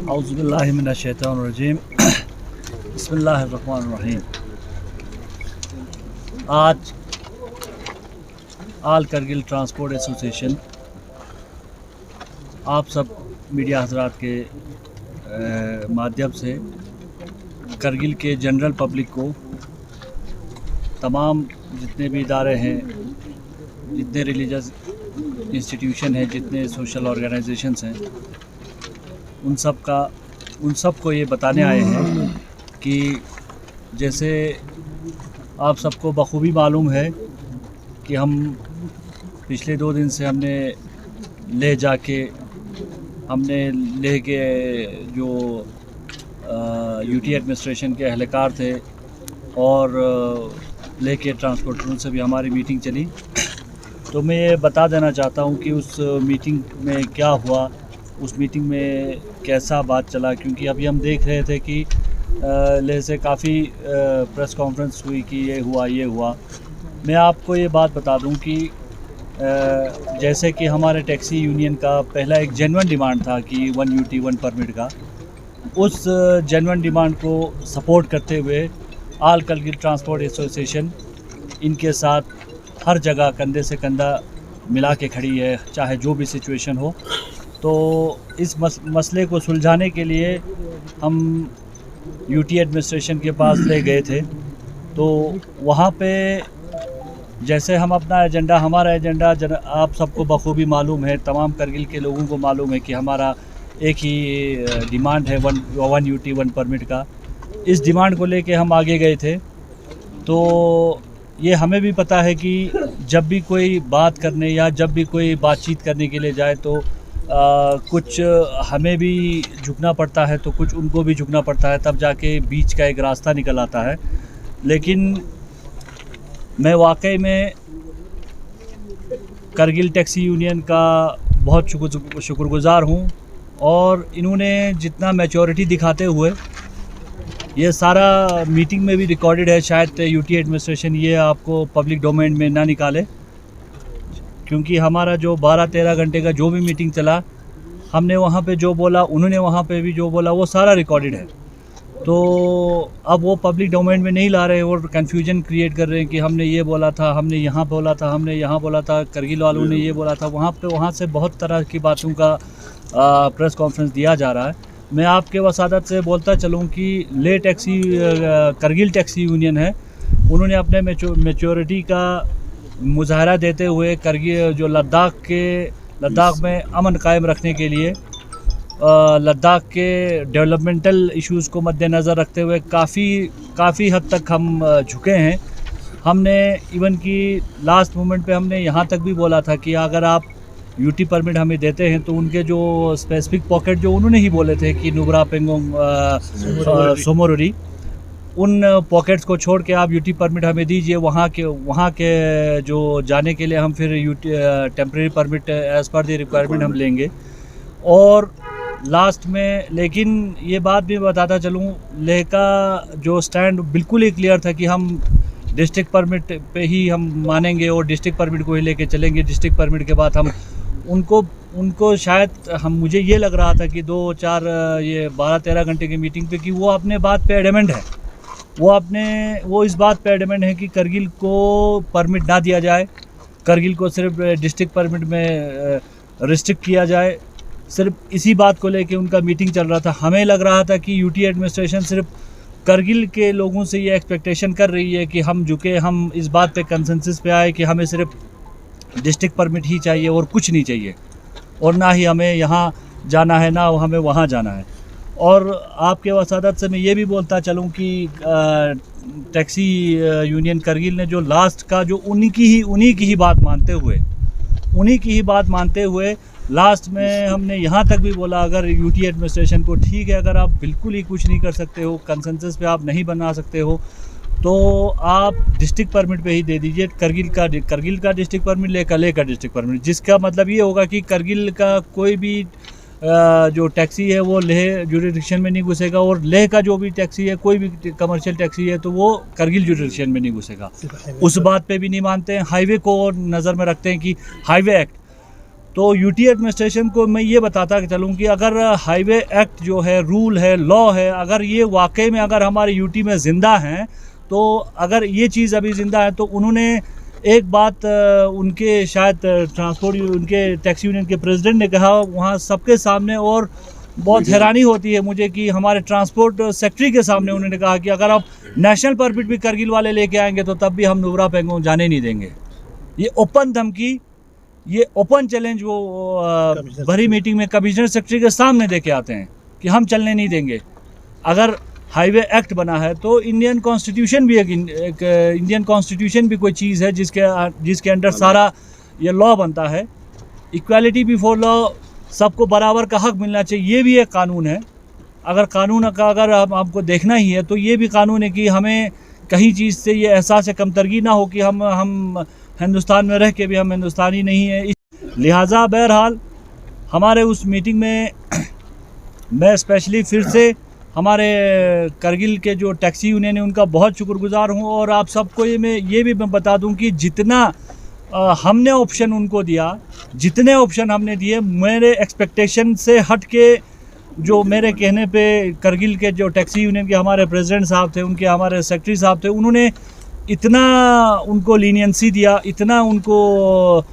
औज़ुबिल्लाहि मिनश्शैतानिर्रजीम बिस्मिल्लाहिर्रहमानिर्रहीम। आज आल Kargil transport association आप सब मीडिया हज़रात के माध्यम से करगिल के जनरल पब्लिक को, तमाम जितने भी इदारे हैं, जितने रिलीजियस इंस्टीट्यूशन हैं, जितने सोशल ऑर्गेनाइजेशंस हैं, उन सब को ये बताने आए हैं कि जैसे आप सबको बखूबी मालूम है कि हम पिछले 2 दिन से हमने लेह के जो यूटी एडमिनिस्ट्रेशन के एहलकार थे और लेह के ट्रांसपोर्टरों से भी हमारी मीटिंग चली। तो मैं ये बता देना चाहता हूँ कि उस मीटिंग में क्या हुआ, उस मीटिंग में कैसा बात चला, क्योंकि अभी हम देख रहे थे कि लेह से काफ़ी प्रेस कॉन्फ्रेंस हुई कि ये हुआ। मैं आपको ये बात बता दूं कि जैसे कि हमारे टैक्सी यूनियन का पहला एक जेन्युइन डिमांड था कि 1 यूटी 1 परमिट का, उस जेन्युइन डिमांड को सपोर्ट करते हुए आल करगिल ट्रांसपोर्ट एसोसिएशन इनके साथ हर जगह कंधे से कंधा मिला के खड़ी है, चाहे जो भी सिचुएशन हो। तो इस मसले को सुलझाने के लिए हम यूटी एडमिनिस्ट्रेशन के पास ले गए थे। तो वहाँ पे जैसे हम हमारा एजेंडा आप सबको बखूबी मालूम है, तमाम करगिल के लोगों को मालूम है कि हमारा एक ही डिमांड है 1 यूटी 1 परमिट का। इस डिमांड को लेके हम आगे गए थे। तो ये हमें भी पता है कि जब भी कोई बात करने या जब भी कोई बातचीत करने के लिए जाए तो कुछ हमें भी झुकना पड़ता है, तो कुछ उनको भी झुकना पड़ता है, तब जाके बीच का एक रास्ता निकल आता है। लेकिन मैं वाकई में करगिल टैक्सी यूनियन का बहुत शुक्रगुज़ार हूँ, और इन्होंने जितना मैच्योरिटी दिखाते हुए, ये सारा मीटिंग में भी रिकॉर्डेड है, शायद यूटी एडमिनिस्ट्रेशन ये आपको पब्लिक डोमेन में ना निकाले, क्योंकि हमारा जो 12-13 घंटे का जो भी मीटिंग चला, हमने वहाँ पे जो बोला, उन्होंने वहाँ पे भी जो बोला, वो सारा रिकॉर्डेड है। तो अब वो पब्लिक डोमेन में नहीं ला रहे और कन्फ्यूजन क्रिएट कर रहे हैं कि हमने ये बोला था, हमने यहाँ बोला था, हमने यहाँ बोला था, करगिल वालों ने ये बोला था, वहाँ से बहुत तरह की बातों का प्रेस कॉन्फ्रेंस दिया जा रहा है। मैं आपके वसादत से बोलता चलूँ कि करगिल टैक्सी यूनियन है, उन्होंने अपने मैच्योरिटी का मुजाहरा देते हुए करगिल जो लद्दाख में अमन कायम रखने के लिए, लद्दाख के डेवलपमेंटल इश्यूज़ को मद्देनज़र रखते हुए काफ़ी हद तक हम झुके हैं। हमने इवन कि लास्ट मोमेंट पे हमने यहाँ तक भी बोला था कि अगर आप यूटी परमिट हमें देते हैं तो उनके जो स्पेसिफिक पॉकेट जो उन्होंने ही बोले थे कि नुब्रा पेंगोंग सोमोरोरी, उन पॉकेट्स को छोड़ के आप यूटी परमिट हमें दीजिए। वहाँ के जो जाने के लिए हम फिर temporary permit as per the requirement हम लेंगे। और लास्ट में लेकिन ये बात भी बताता चलूँ, लेह का जो स्टैंड बिल्कुल ही क्लियर था कि हम डिस्ट्रिक्ट परमिट पे ही हम मानेंगे और डिस्ट्रिक्ट परमिट को ही लेके चलेंगे। डिस्ट्रिक्ट परमिट के बाद हम उनको शायद मुझे ये लग रहा था कि 2-4 ये 12-13 घंटे की मीटिंग पे कि वो अपने बात पे एडमेंट है, वो इस बात पे एडमेंट है कि करगिल को परमिट ना दिया जाए, करगिल को सिर्फ डिस्ट्रिक्ट परमिट में रिस्ट्रिक्ट किया जाए। सिर्फ इसी बात को लेके उनका मीटिंग चल रहा था। हमें लग रहा था कि यूटी एडमिनिस्ट्रेशन सिर्फ करगिल के लोगों से ये एक्सपेक्टेशन कर रही है कि हम इस बात पे कंसेंसस पे आए कि हमें सिर्फ डिस्ट्रिक्ट परमिट ही चाहिए और कुछ नहीं चाहिए, और ना ही हमें यहाँ जाना है ना हमें वहाँ जाना है। और आपके वसादत से मैं ये भी बोलता चलूँ कि टैक्सी यूनियन करगिल ने जो लास्ट का जो उन्हीं की ही बात मानते हुए लास्ट में हमने यहाँ तक भी बोला, अगर यूटी एडमिनिस्ट्रेशन को ठीक है, अगर आप बिल्कुल ही कुछ नहीं कर सकते हो, कंसेंसस पे आप नहीं बना सकते हो, तो आप डिस्ट्रिक्ट परमिट पे ही दे दीजिए। करगिल का डिस्ट्रिक्ट परमिट, लेह का डिस्ट्रिक्ट परमिट, जिसका मतलब ये होगा कि करगिल का कोई भी जो टैक्सी है वो लेह जुरिडिक्शन में नहीं घुसेगा, और लेह का जो भी टैक्सी है, कोई भी कमर्शियल टैक्सी है, तो वो करगिल जुरिडिक्शन में नहीं घुसेगा। उस बात पे भी नहीं मानते हैं। हाईवे को नज़र में रखते हैं कि हाईवे एक्ट तो यूटी एडमिनिस्ट्रेशन को मैं ये बताता चलूँ कि अगर हाईवे एक्ट जो है, रूल है, लॉ है, अगर ये वाकई में अगर हमारे यूटी में ज़िंदा हैं, तो अगर ये चीज़ अभी ज़िंदा है तो उन्होंने एक बात उनके शायद ट्रांसपोर्ट उनके टैक्सी यूनियन के प्रेसिडेंट ने कहा वहाँ सबके सामने, और बहुत हैरानी होती है मुझे कि हमारे ट्रांसपोर्ट सेक्रेटरी के सामने उन्होंने कहा कि अगर आप नेशनल परमिट भी करगिल वाले लेके आएंगे तो तब भी हम नुब्रा पेंगोंग जाने नहीं देंगे। ये ओपन धमकी, ये ओपन चैलेंज वो भरी मीटिंग में कमिश्नर सेक्रेटरी के सामने दे के आते हैं कि हम चलने नहीं देंगे। अगर हाईवे एक्ट बना है तो इंडियन कॉन्स्टिट्यूशन भी एक इंडियन कॉन्स्टिट्यूशन भी कोई चीज़ है जिसके अंडर सारा ये लॉ बनता है। इक्वालिटी बिफोर लॉ, सबको बराबर का हक मिलना चाहिए, ये भी एक कानून है। अगर कानून का अगर हमको देखना ही है तो ये भी कानून है कि हमें कहीं चीज़ से ये एहसास कमतरगी ना हो कि हम हिंदुस्तान में रह के भी हम हिंदुस्तानी नहीं है। लिहाजा बहरहाल हमारे उस मीटिंग में मैं स्पेशली फिर से हमारे करगिल के जो टैक्सी यूनियन है उनका बहुत शुक्रगुजार हूँ। और आप सबको ये भी मैं बता दूँ कि जितना हमने ऑप्शन उनको दिया, जितने ऑप्शन हमने दिए, मेरे एक्सपेक्टेशन से हट के जो मेरे कहने पे करगिल के जो टैक्सी यूनियन के हमारे प्रेसिडेंट साहब थे, उनके हमारे सेक्रेटरी साहब थे, उन्होंने इतना उनको लीनियंसी दिया, इतना उनको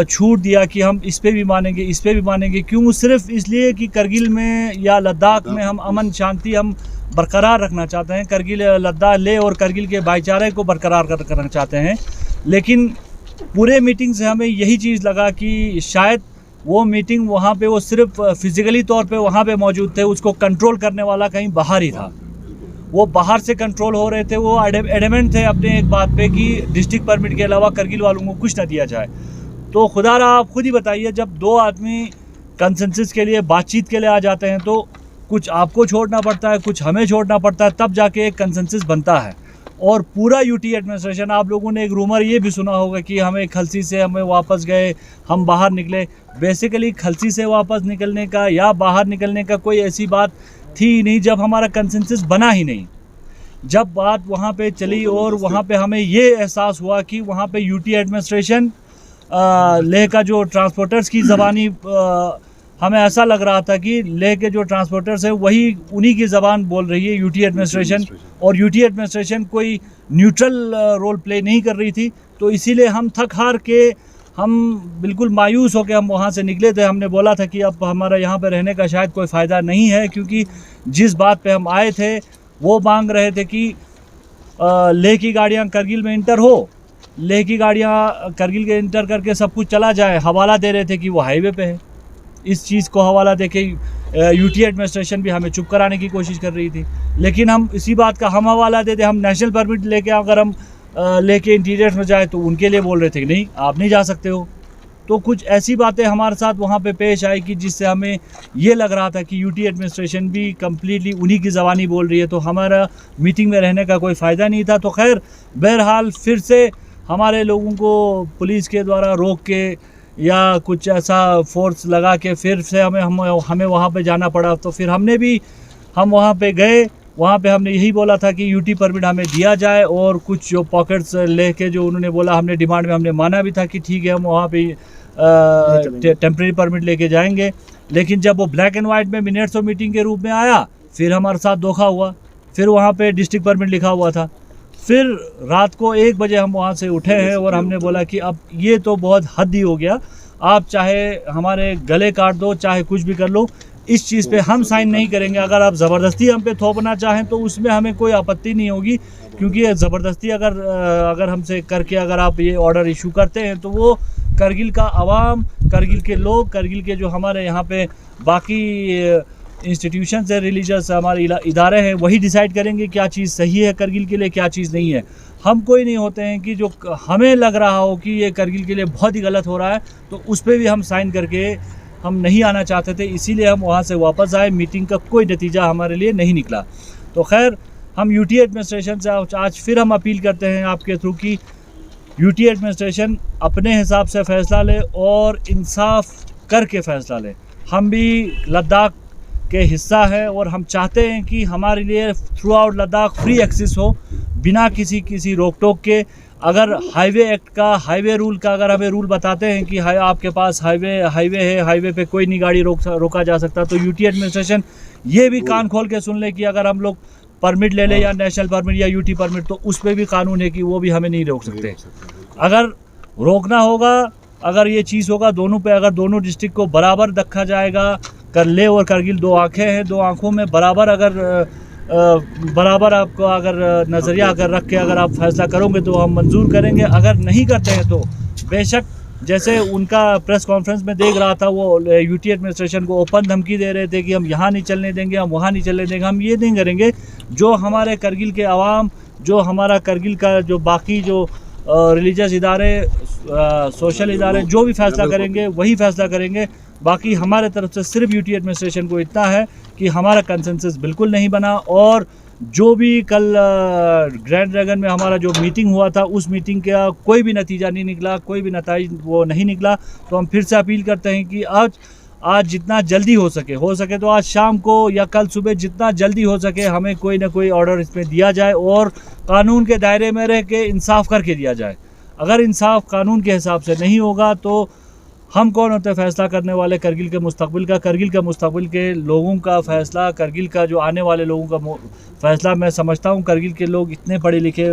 छूट दिया कि हम इस पे भी मानेंगे, इस पे भी मानेंगे। क्यों? सिर्फ इसलिए कि करगिल में या लद्दाख में हम अमन शांति हम बरकरार रखना चाहते हैं, करगिल लद्दाख लेह और करगिल के भाईचारे को बरकरार करना चाहते हैं। लेकिन पूरे मीटिंग से हमें यही चीज़ लगा कि शायद वो मीटिंग वहाँ पे वो सिर्फ फिज़िकली तौर पे वहाँ पे मौजूद थे, उसको कंट्रोल करने वाला कहीं बाहर ही था। वो बाहर से कंट्रोल हो रहे थे। वो एडमेंट थे अपने एक बात पे कि डिस्ट्रिक्ट परमिट के अलावा करगिल वालों को कुछ ना दिया जाए। तो खुदारा आप खुद ही बताइए, जब दो आदमी कंसेंसस के लिए बातचीत के लिए आ जाते हैं तो कुछ आपको छोड़ना पड़ता है, कुछ हमें छोड़ना पड़ता है, तब जाके एक कंसेंसस बनता है। और पूरा यूटी एडमिनिस्ट्रेशन, आप लोगों ने एक रूमर ये भी सुना होगा कि हमें खलसी से हमें वापस गए, हम बाहर निकले। बेसिकली खलसी से वापस निकलने का या बाहर निकलने का कोई ऐसी बात थी ही नहीं जब हमारा कंसेंसस बना ही नहीं। जब बात वहाँ पे चली और वहाँ पे हमें ये एहसास हुआ कि वहाँ पे यूटी एडमिनिस्ट्रेशन लेह का जो ट्रांसपोर्टर्स की ज़बानी हमें ऐसा लग रहा था कि लेह के जो ट्रांसपोर्टर्स है वही उन्हीं की ज़बान बोल रही है, यूटी एडमिनिस्ट्रेशन। और यूटी एडमिनिस्ट्रेशन कोई न्यूट्रल रोल प्ले नहीं कर रही थी। तो इसीलिए हम थक हार के, हम बिल्कुल मायूस होकर हम वहाँ से निकले थे। हमने बोला था कि अब हमारा यहाँ पे रहने का शायद कोई फ़ायदा नहीं है, क्योंकि जिस बात पे हम आए थे वो मांग रहे थे कि लेह की गाड़ियाँ करगिल में इंटर हो, लेह की गाड़ियाँ करगिल के इंटर करके सब कुछ चला जाए। हवाला दे रहे थे कि वो हाईवे पे है। इस चीज़ को हवाला दे के यूटी एडमिनिस्ट्रेशन भी हमें चुप कराने की कोशिश कर रही थी। लेकिन हम इसी बात का हम हवाला देते, हम नेशनल परमिट लेके अगर हम लेके इंटीरियर में जाए तो उनके लिए बोल रहे थे कि नहीं, आप नहीं जा सकते हो। तो कुछ ऐसी बातें हमारे साथ वहाँ पे पेश आई कि जिससे हमें ये लग रहा था कि यूटी एडमिनिस्ट्रेशन भी कम्प्लीटली उन्हीं की ज़बानी बोल रही है, तो हमारा मीटिंग में रहने का कोई फ़ायदा नहीं था। तो खैर बहरहाल फिर से हमारे लोगों को पुलिस के द्वारा रोक के या कुछ ऐसा फोर्स लगा के फिर से हमें वहाँ पे जाना पड़ा। तो फिर हम वहाँ पे गए। वहाँ पे हमने यही बोला था कि यूटी परमिट हमें दिया जाए, और कुछ जो पॉकेट्स लेके जो उन्होंने बोला, हमने डिमांड में हमने माना भी था कि ठीक है हम वहाँ पे टेम्प्रेरी परमिट लेके जाएंगे। लेकिन जब वो ब्लैक एंड वाइट में मिनट्स ऑफ मीटिंग के रूप में आया, फिर हमारे साथ धोखा हुआ। फिर वहाँ पे डिस्ट्रिक्ट परमिट लिखा हुआ था। फिर रात को 1 बजे हम वहाँ से उठे हैं और हमने बोला कि अब ये तो बहुत हद ही हो गया, आप चाहे हमारे गले काट दो, चाहे कुछ भी कर लो, इस चीज़ पे हम साइन नहीं करेंगे। अगर आप ज़बरदस्ती हम पे थोपना चाहें तो उसमें हमें कोई आपत्ति नहीं होगी, क्योंकि ज़बरदस्ती अगर हमसे करके अगर आप ये ऑर्डर इशू करते हैं तो वो करगिल का आवाम, करगिल के लोग, करगिल के जो हमारे यहाँ पे बाकी इंस्टीट्यूशंस है, रिलीजियस हमारे इदारे हैं, वही डिसाइड करेंगे क्या चीज़ सही है करगिल के लिए, क्या चीज़ नहीं है। हम कोई नहीं होते हैं कि जो हमें लग रहा हो कि ये करगिल के लिए बहुत ही गलत हो रहा है तो उस पर भी हम साइन करके हम नहीं आना चाहते थे। इसीलिए हम वहाँ से वापस आए। मीटिंग का कोई नतीजा हमारे लिए नहीं निकला। तो खैर हम यूटी एडमिनिस्ट्रेशन से आज फिर हम अपील करते हैं आपके थ्रू कि यूटी एडमिनिस्ट्रेशन अपने हिसाब से फ़ैसला ले और इंसाफ करके फ़ैसला ले। हम भी लद्दाख के हिस्सा है और हम चाहते हैं कि हमारे लिए throughout Ladakh free access हो, बिना किसी रोक टोक के। अगर हाईवे एक्ट का, हाईवे रूल का अगर हमें रूल बताते हैं कि आपके पास हाईवे है, हाईवे पे कोई नहीं गाड़ी रोका जा सकता, तो यूटी एडमिनिस्ट्रेशन ये भी कान खोल के सुन ले कि अगर हम लोग परमिट ले लें या नेशनल परमिट या यूटी परमिट, तो उस पर भी कानून है कि वो भी हमें नहीं रोक सकते। अगर रोकना होगा, अगर ये चीज़ होगा दोनों पे, अगर दोनों डिस्ट्रिक्ट को बराबर रखा जाएगा, कर ले और करगिल दो आँखें हैं, दो आँखों में बराबर अगर बराबर आपको अगर नज़रिया अगर रख के अगर आप फैसला करोगे तो हम मंजूर करेंगे। अगर नहीं करते हैं तो बेशक, जैसे उनका प्रेस कॉन्फ्रेंस में देख रहा था, वो यूटी एडमिनिस्ट्रेशन को ओपन धमकी दे रहे थे कि हम यहाँ नहीं चलने देंगे, हम वहाँ नहीं चलने देंगे, हम ये नहीं करेंगे। जो हमारे करगिल के आवाम, जो हमारा करगिल का जो बाकी जो रिलीजियस इदारे, सोशल इदारे जो भी फैसला करेंगे वही फैसला करेंगे। बाकी हमारे तरफ से सिर्फ यूटी एडमिनिस्ट्रेशन को इतना है कि हमारा कंसेंसस बिल्कुल नहीं बना, और जो भी कल ग्रैंड ड्रैगन में हमारा जो मीटिंग हुआ था उस मीटिंग का कोई भी नतीजा नहीं निकला, कोई भी नतीजा वो नहीं निकला। तो हम फिर से अपील करते हैं कि आज जितना जल्दी हो सके तो आज शाम को या कल सुबह जितना जल्दी हो सके हमें कोई ना कोई ऑर्डर इसमें दिया जाए और कानून के दायरे में रह के इंसाफ करके दिया जाए। अगर इंसाफ कानून के हिसाब से नहीं होगा तो हम कौन होते हैं फैसला करने वाले करगिल के मुस्तकबिल का? करगिल के मुस्तकबिल के लोगों का फैसला, करगिल का जो आने वाले लोगों का फैसला। मैं समझता हूँ करगिल के लोग इतने पढ़े लिखे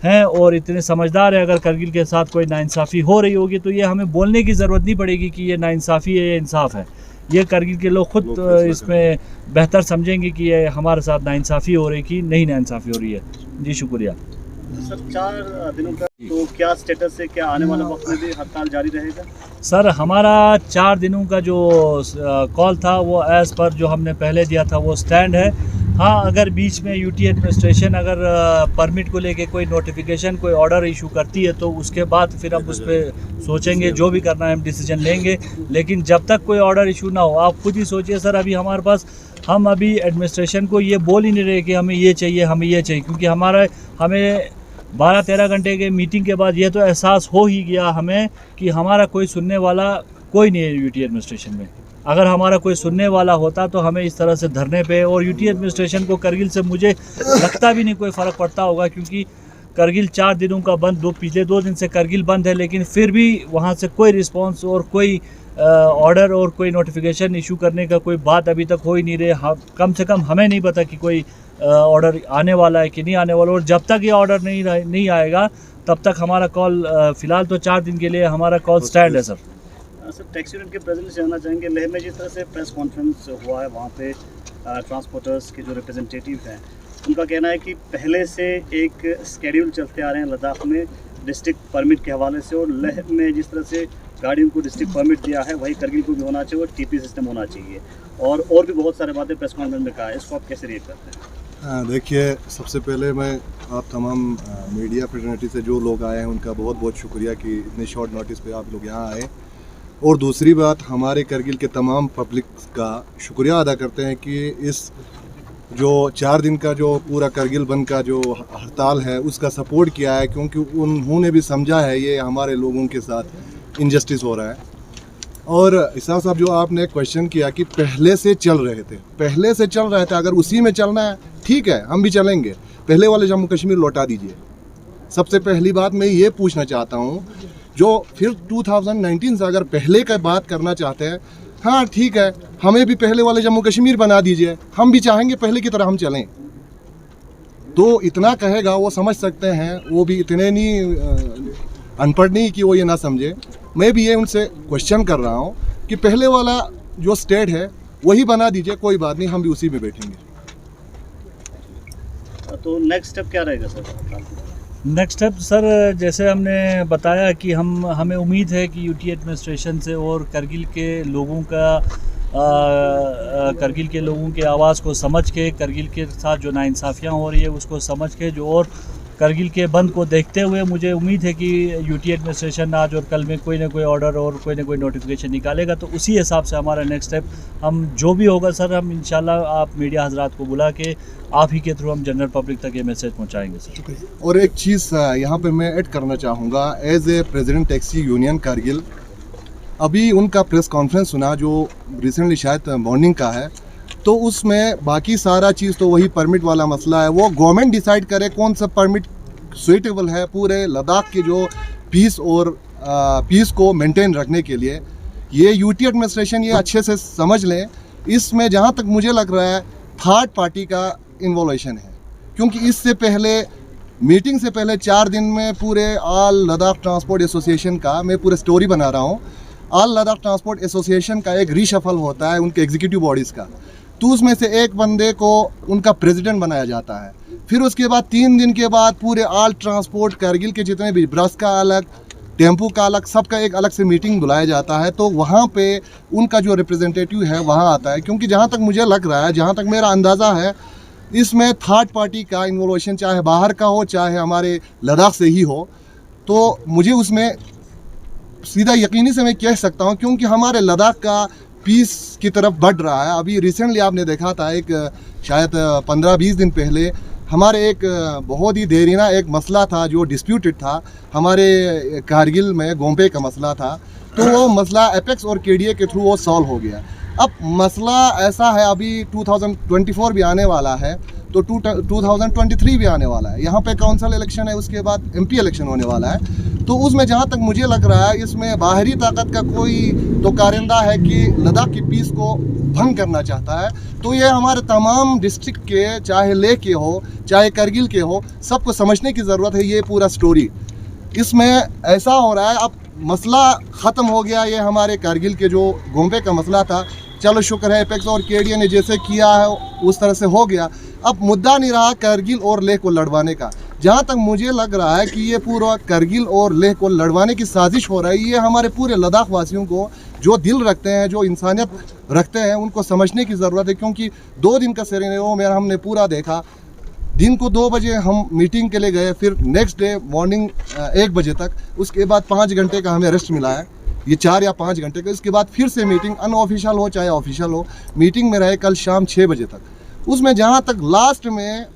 हैं और इतने समझदार हैं। अगर करगिल के साथ कोई नाइंसाफ़ी हो रही होगी तो ये हमें बोलने की ज़रूरत नहीं पड़ेगी कि ये नाइंसाफ़ी है, ये इंसाफ है। ये करगिल के लोग खुद इसमें बेहतर समझेंगे कि ये हमारे साथ नाइंसाफ़ी हो रही कि नहीं नाइंसाफ़ी हो रही है। जी शुक्रिया सर। 4 दिनों का तो क्या स्टेटस है, क्या आने वाले वक्त में भी हड़ताल जारी रहेगा? सर हमारा 4 दिनों का जो कॉल था वो एज़ पर जो हमने पहले दिया था वो स्टैंड है। हाँ, अगर बीच में यूटी एडमिनिस्ट्रेशन अगर परमिट को लेके कोई नोटिफिकेशन, कोई ऑर्डर इशू करती है तो उसके बाद फिर हम उस पर सोचेंगे, जो भी करना है हम डिसीजन लेंगे। लेकिन जब तक कोई ऑर्डर इशू ना हो, आप खुद ही सोचिए सर, अभी हमारे पास, हम अभी एडमिनिस्ट्रेशन को ये बोल ही नहीं रहे कि हमें ये चाहिए, हमें ये चाहिए, क्योंकि हमें 12-13 घंटे के मीटिंग के बाद ये तो एहसास हो ही गया हमें कि हमारा कोई सुनने वाला कोई नहीं है यूटी एडमिनिस्ट्रेशन में। अगर हमारा कोई सुनने वाला होता तो हमें इस तरह से धरने पे, और यूटी एडमिनिस्ट्रेशन को करगिल से मुझे लगता भी नहीं कोई फ़र्क पड़ता होगा, क्योंकि करगिल 4 दिनों का बंद, पिछले 2 दिन से करगिल बंद है, लेकिन फिर भी वहाँ से कोई रिस्पॉन्स और कोई ऑर्डर और कोई नोटिफिकेशन इशू करने का कोई बात अभी तक हो ही नहीं रहे। कम से कम हमें नहीं पता कि कोई ऑर्डर आने वाला है कि नहीं आने वाला, और जब तक ये ऑर्डर नहीं आएगा तब तक हमारा कॉल, फ़िलहाल तो 4 दिन के लिए हमारा कॉल स्टैंड है। सर टैक्सी यूनियन के प्रेसिडेंट से जानना चाहेंगे, लेह में जिस तरह से प्रेस कॉन्फ्रेंस हुआ है वहाँ पे ट्रांसपोर्टर्स के जो रिप्रेजेंटेटिव हैं उनका कहना है कि पहले से एक स्केड्यूल चलते आ रहे हैं लद्दाख में डिस्ट्रिक्ट परमिट के हवाले से, और लेह में जिस तरह से गाड़ियों को डिस्ट्रिक्ट परमिट दिया है वही करगिल को भी होना चाहिए और टीपी सिस्टम होना चाहिए, और भी बहुत सारे बातें प्रेस कॉन्फ्रेंस में कहा है। इसको आप कैसे रिएक्ट करते हैं? देखिए, सबसे पहले मैं आप तमाम मीडिया प्रतिनिधि से जो लोग आए हैं उनका बहुत बहुत शुक्रिया कि इतने शॉर्ट नोटिस पे आप लोग यहाँ आए। और दूसरी बात, हमारे करगिल के तमाम पब्लिक का शुक्रिया अदा करते हैं कि इस जो 4 दिन का जो पूरा करगिल बंद का जो हड़ताल है उसका सपोर्ट किया है, क्योंकि उन्होंने भी समझा है ये हमारे लोगों के साथ इनजस्टिस हो रहा है। और इसाफ साहब, जो आपने क्वेश्चन किया कि पहले से चल रहे थे, अगर उसी में चलना है ठीक है, हम भी चलेंगे। पहले वाले जम्मू कश्मीर लौटा दीजिए। सबसे पहली बात मैं ये पूछना चाहता हूँ, जो फिर 2019 से अगर पहले का बात करना चाहते हैं, हाँ ठीक है, हमें भी पहले वाले जम्मू कश्मीर बना दीजिए, हम भी चाहेंगे पहले की तरह हम चलें। तो इतना कहेगा वो समझ सकते हैं, वो भी इतने नहीं अनपढ़ नहीं कि वो ये ना समझे। मैं भी ये उनसे क्वेश्चन कर रहा हूँ कि पहले वाला जो स्टेट है वही बना दीजिए, कोई बात नहीं, हम भी उसी में बैठेंगे। तो नेक्स्ट स्टेप क्या रहेगा सर? नेक्स्ट स्टेप सर, जैसे हमने बताया कि हमें उम्मीद है कि यूटी एडमिनिस्ट्रेशन से और करगिल के लोगों के आवाज़ को समझ के, करगिल के साथ जो नाइंसाफ़ियाँ हो रही है उसको समझ के, जो और करगिल के बंद को देखते हुए मुझे उम्मीद है कि यूटी एडमिनिस्ट्रेशन आज और कल में कोई ना कोई ऑर्डर और कोई ना कोई नोटिफिकेशन निकालेगा। तो उसी हिसाब से हमारा नेक्स्ट स्टेप, हम जो भी होगा सर, हम इंशाल्लाह आप मीडिया हजरात को बुला के आप ही के थ्रू हम जनरल पब्लिक तक ये मैसेज पहुंचाएंगे सर। और एक चीज़ यहाँ पे मैं ऐड करना चाहूँगा, as a president taxi union Kargil, अभी उनका प्रेस कॉन्फ्रेंस सुना जो रिसेंटली शायद मॉर्निंग का है, तो उसमें बाकी सारा चीज़ तो वही परमिट वाला मसला है, वो गवर्नमेंट डिसाइड करे कौन सा परमिट सुइटेबल है पूरे लद्दाख के जो पीस और पीस को मेंटेन रखने के लिए। ये यूटी एडमिनिस्ट्रेशन ये अच्छे से समझ लें, इसमें जहाँ तक मुझे लग रहा है थर्ड पार्टी का इन्वॉल्यूशन है, क्योंकि इससे पहले मीटिंग से पहले 4 दिन में पूरे ऑल लद्दाख ट्रांसपोर्ट एसोसिएशन का मैं पूरे स्टोरी बना रहा हूँ। ऑल लद्दाख ट्रांसपोर्ट एसोसिएशन का एक रीशफल होता है उनके एग्जीक्यूटिव बॉडीज़ का, तो उसमें से एक बंदे को उनका प्रेसिडेंट बनाया जाता है। फिर उसके बाद 3 दिन के बाद पूरे ऑल ट्रांसपोर्ट करगिल के जितने भी बस का अलग, टेम्पू का अलग, सबका एक अलग से मीटिंग बुलाया जाता है। तो वहाँ पे उनका जो रिप्रेजेंटेटिव है वहाँ आता है, क्योंकि जहाँ तक मुझे लग रहा है, जहाँ तक मेरा अंदाज़ा है, इसमें थर्ड पार्टी का इन्वॉल्यूशन चाहे बाहर का हो चाहे हमारे लद्दाख से ही हो, तो मुझे उसमें सीधा यकीनी से मैं कह सकता हूँ, क्योंकि हमारे लद्दाख का पीस की तरफ बढ़ रहा है। अभी रिसेंटली आपने देखा था, एक शायद 15-20 दिन पहले हमारे एक बहुत ही देरीना एक मसला था जो डिस्प्यूटेड था, हमारे कारगिल में गोम्पे का मसला था, तो वो मसला एपेक्स और केडीए के थ्रू वो सॉल्व हो गया। अब मसला ऐसा है, अभी 2024 भी आने वाला है, तो 2023 भी आने वाला है, यहाँ पे काउंसिल इलेक्शन है, उसके बाद एमपी इलेक्शन होने वाला है। तो उसमें जहाँ तक मुझे लग रहा है इसमें बाहरी ताकत का कोई तो कारिंदा है कि लद्दाख की पीस को भंग करना चाहता है। तो ये हमारे तमाम डिस्ट्रिक्ट के, चाहे लेह के हो चाहे करगिल के हो, सबको समझने की ज़रूरत है ये पूरा स्टोरी। इसमें ऐसा हो रहा है, अब मसला ख़त्म हो गया, ये हमारे कारगिल के जो गोम्पे का मसला था, चलो शुक्र है एपेक्स और केडीए ने जैसे किया है उस तरह से हो गया। अब मुद्दा नहीं रहा करगिल और लेह को लड़वाने का। जहाँ तक मुझे लग रहा है कि ये पूरा करगिल और लेह को लड़वाने की साजिश हो रही है, ये हमारे पूरे लद्दाख वासियों को जो दिल रखते हैं, जो इंसानियत रखते हैं, उनको समझने की ज़रूरत है। क्योंकि 2 दिन का सिनेरियो मेरा हमने पूरा देखा। दिन को 2 बजे हम मीटिंग के लिए गए, फिर नेक्स्ट डे मॉर्निंग 1 बजे तक, उसके बाद 5 घंटे का हमें रेस्ट मिला है, ये 4 या 5 घंटे का। इसके बाद फिर से मीटिंग, अनऑफिशियल हो चाहे ऑफिशियल हो, मीटिंग में रहे कल शाम 6 बजे तक। उसमें जहाँ तक लास्ट में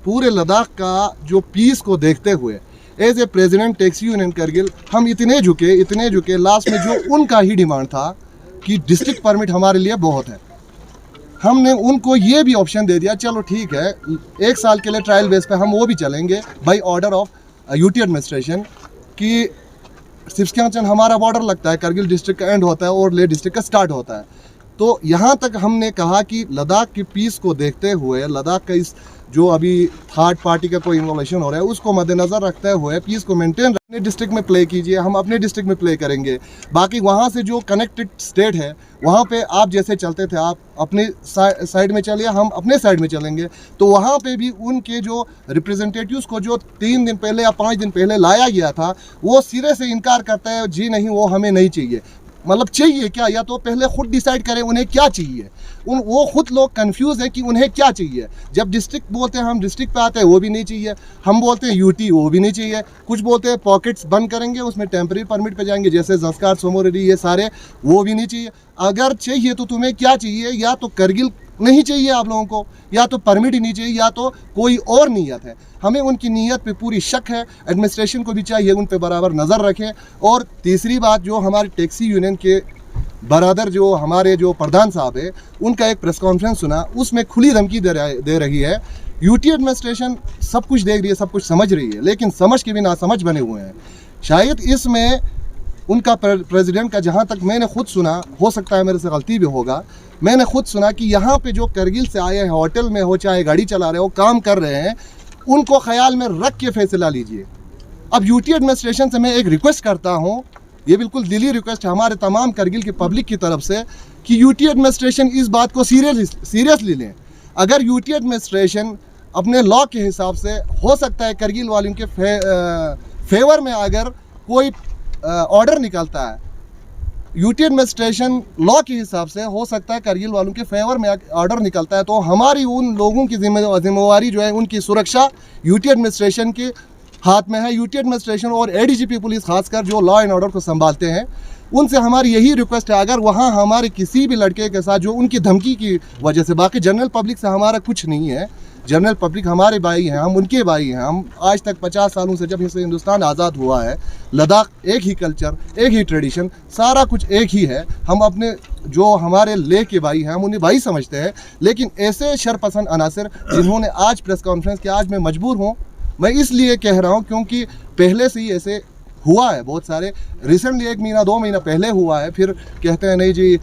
पूरे लद्दाख का जो पीस को देखते हुए as a president taxi union Kargil हम इतने झुके लास्ट में जो उनका ही डिमांड था कि डिस्ट्रिक्ट परमिट हमारे लिए बहुत है। हमने उनको ये भी ऑप्शन दे दिया, चलो ठीक है 1 साल के लिए ट्रायल बेस पे हम वो भी चलेंगे by order of UT administration, कि सिप्सक्यांचन हमारा बॉर्डर लगता है, करगिल डिस्ट्रिक्ट का एंड होता है और लेह डिस्ट्रिक्ट का स्टार्ट होता है। तो यहाँ तक हमने कहा कि लद्दाख की पीस को देखते हुए, लद्दाख का इस जो अभी थर्ड पार्टी का कोई इन्वॉल्यूशन हो रहा है उसको मद्देनज़र रखते हुए पीस को मेंटेन अपने डिस्ट्रिक्ट में प्ले कीजिए, हम अपने डिस्ट्रिक्ट में प्ले करेंगे। बाकी वहाँ से जो कनेक्टेड स्टेट है वहाँ पे आप जैसे चलते थे, आप अपने साइड में चलिए, हम अपने साइड में चलेंगे। तो वहाँ पे भी उनके जो रिप्रेजेंटेटिव्स को जो 3 दिन पहले या 5 दिन पहले लाया गया था, वो सिरे से इनकार करता है, जी नहीं वो हमें नहीं चाहिए। मतलब चाहिए क्या, या तो पहले खुद डिसाइड करें उन्हें क्या चाहिए। वो खुद लोग कंफ्यूज हैं कि उन्हें क्या चाहिए। जब डिस्ट्रिक्ट बोलते हैं हम डिस्ट्रिक्ट पे आते हैं वो भी नहीं चाहिए, हम बोलते हैं यूटी वो भी नहीं चाहिए, कुछ बोलते हैं पॉकेट्स बंद करेंगे उसमें टेम्परेरी परमिट पे जाएंगे जैसे जस्कार सोमोरेडी, ये सारे वो भी नहीं चाहिए। अगर चाहिए तो तुम्हें क्या चाहिए, या तो करगिल नहीं चाहिए आप लोगों को, या तो परमिट ही नहीं चाहिए, या तो कोई और नीयत है। हमें उनकी नीयत पे पूरी शक है, एडमिनिस्ट्रेशन को भी चाहिए उन पे बराबर नज़र रखें। और तीसरी बात, जो हमारे टैक्सी यूनियन के बरादर जो हमारे जो प्रधान साहब है, उनका एक प्रेस कॉन्फ्रेंस सुना, उसमें खुली धमकी दे रही है। यूटी एडमिनिस्ट्रेशन सब कुछ देख रही है, सब कुछ समझ रही है, लेकिन समझ के भी नासमझ बने हुए हैं। शायद इसमें उनका प्रेसिडेंट का, जहाँ तक मैंने खुद सुना, हो सकता है मेरे से गलती भी होगा, मैंने खुद सुना कि यहाँ पे जो करगिल से आए हैं, होटल में हो चाहे गाड़ी चला रहे हो, काम कर रहे हैं, उनको ख्याल में रख के फैसला लीजिए। अब यूटी एडमिनिस्ट्रेशन से मैं एक रिक्वेस्ट करता हूँ, ये बिल्कुल दिली रिक्वेस्ट है हमारे तमाम करगिल की पब्लिक की तरफ से, कि यूटी एडमिनिस्ट्रेशन इस बात को सीरियसली लें। अगर यूटी एडमिनिस्ट्रेशन अपने लॉ के हिसाब से, हो सकता है करगिल वालों के फेवर में अगर कोई ऑर्डर निकलता है, यूटी एडमिनिस्ट्रेशन लॉ के हिसाब से हो सकता है करगिल वालों के फेवर में ऑर्डर निकलता है, तो हमारी उन लोगों की जिम्मेवारी जो है, उनकी सुरक्षा यूटी एडमिनिस्ट्रेशन के हाथ में है। यूटी एडमिनिस्ट्रेशन और एडीजीपी पुलिस खासकर जो लॉ एंड ऑर्डर को संभालते हैं, उनसे हमारी यही रिक्वेस्ट है, अगर वहाँ हमारे किसी भी लड़के के साथ जो उनकी धमकी की वजह से, बाकी जनरल पब्लिक से हमारा कुछ नहीं है, जनरल पब्लिक हमारे भाई हैं, हम उनके भाई हैं। हम आज तक 50 सालों से, जब से हिंदुस्तान आज़ाद हुआ है, लद्दाख एक ही कल्चर, एक ही ट्रेडिशन, सारा कुछ एक ही है। हम अपने जो हमारे लेह के भाई हैं, हम उन्हें भाई समझते हैं। लेकिन ऐसे शरपसंद अनासर जिन्होंने आज प्रेस कॉन्फ्रेंस की, आज मैं मजबूर हूँ मैं इसलिए कह रहा हूँ क्योंकि पहले से ही ऐसे हुआ है बहुत सारे, रिसेंटली 1 महीना 2 महीना पहले हुआ है, फिर कहते हैं नहीं जी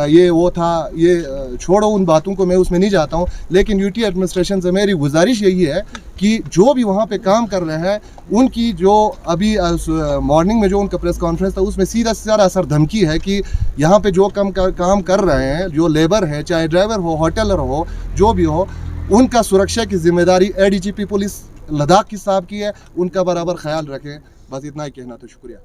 ये वो था, ये छोड़ो उन बातों को, मैं उसमें नहीं जाता हूँ। लेकिन यूटी एडमिनिस्ट्रेशन से मेरी गुजारिश यही है कि जो भी वहाँ पे काम कर रहे हैं उनकी जो अभी मॉर्निंग में जो उनका प्रेस कॉन्फ्रेंस था उसमें सीधा सीधा असर धमकी है कि यहाँ पे जो काम कर रहे हैं, जो लेबर है, चाहे ड्राइवर हो, होटलर हो, जो भी हो, उनका सुरक्षा की जिम्मेदारी एडीजीपी पुलिस लद्दाख की साहब की है, उनका बराबर ख्याल रखें। बस इतना ही कहना, तो शुक्रिया।